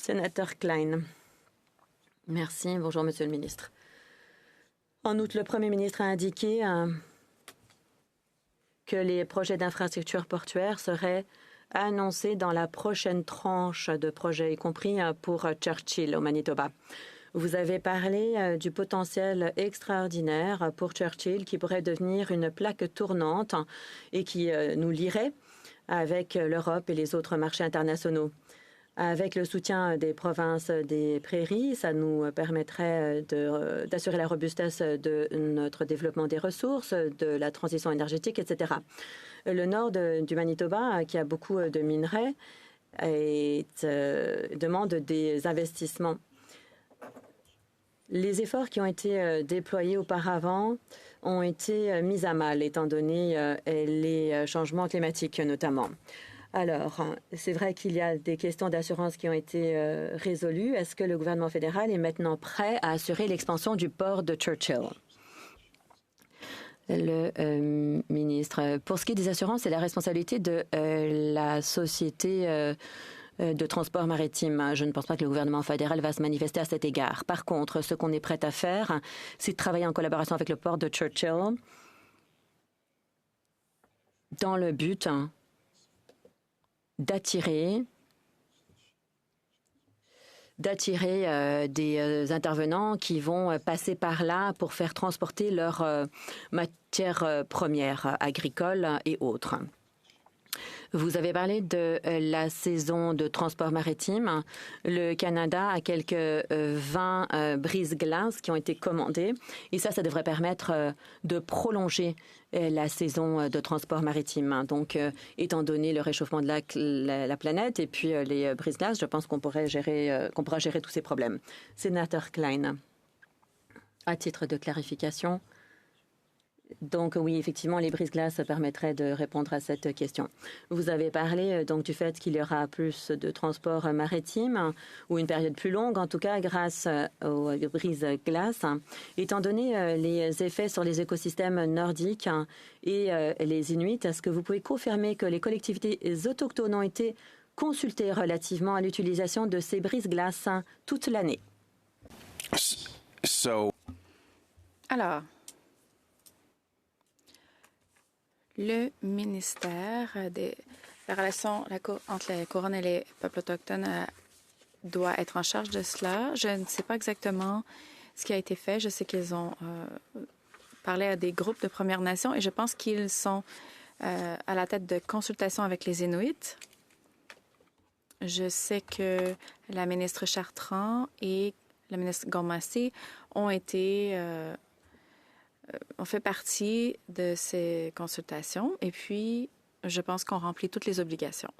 Sénateur Klein. Merci. Bonjour, Monsieur le ministre. En outre, le Premier ministre a indiqué que les projets d'infrastructures portuaires seraient annoncés dans la prochaine tranche de projets, y compris pour Churchill au Manitoba. Vous avez parlé du potentiel extraordinaire pour Churchill qui pourrait devenir une plaque tournante et qui nous lierait avec l'Europe et les autres marchés internationaux. Avec le soutien des provinces des prairies, ça nous permettrait d'assurer la robustesse de notre développement des ressources, de la transition énergétique, etc. Le nord du Manitoba, qui a beaucoup de minerais, demande des investissements. Les efforts qui ont été déployés auparavant ont été mis à mal, étant donné les changements climatiques notamment. Alors, c'est vrai qu'il y a des questions d'assurance qui ont été résolues. Est-ce que le gouvernement fédéral est maintenant prêt à assurer l'expansion du port de Churchill? Le ministre, pour ce qui est des assurances, c'est la responsabilité de la société de transport maritime. Je ne pense pas que le gouvernement fédéral va se manifester à cet égard. Par contre, ce qu'on est prêt à faire, c'est de travailler en collaboration avec le port de Churchill dans le but d'attirer des intervenants qui vont passer par là pour faire transporter leurs matières premières agricoles et autres. Vous avez parlé de la saison de transport maritime. Le Canada a quelques 20 brise-glaces qui ont été commandées. Et ça devrait permettre de prolonger la saison de transport maritime. Donc, étant donné le réchauffement de la planète et puis les brise-glaces, je pense qu'on pourra gérer tous ces problèmes. Sénateur Klein, à titre de clarification. Donc oui, effectivement, les brise-glaces permettraient de répondre à cette question. Vous avez parlé donc du fait qu'il y aura plus de transport maritime ou une période plus longue, en tout cas grâce aux brise-glaces. Étant donné les effets sur les écosystèmes nordiques et les Inuits, est-ce que vous pouvez confirmer que les collectivités autochtones ont été consultées relativement à l'utilisation de ces brise-glaces toute l'année? Alors, le ministère des relations entre la Couronne et les peuples autochtones doit être en charge de cela. Je ne sais pas exactement ce qui a été fait. Je sais qu'ils ont parlé à des groupes de Premières Nations et je pense qu'ils sont à la tête de consultations avec les Inuits. Je sais que la ministre Chartrand et la ministre Gormacy ont fait partie de ces consultations et puis je pense qu'on remplit toutes les obligations.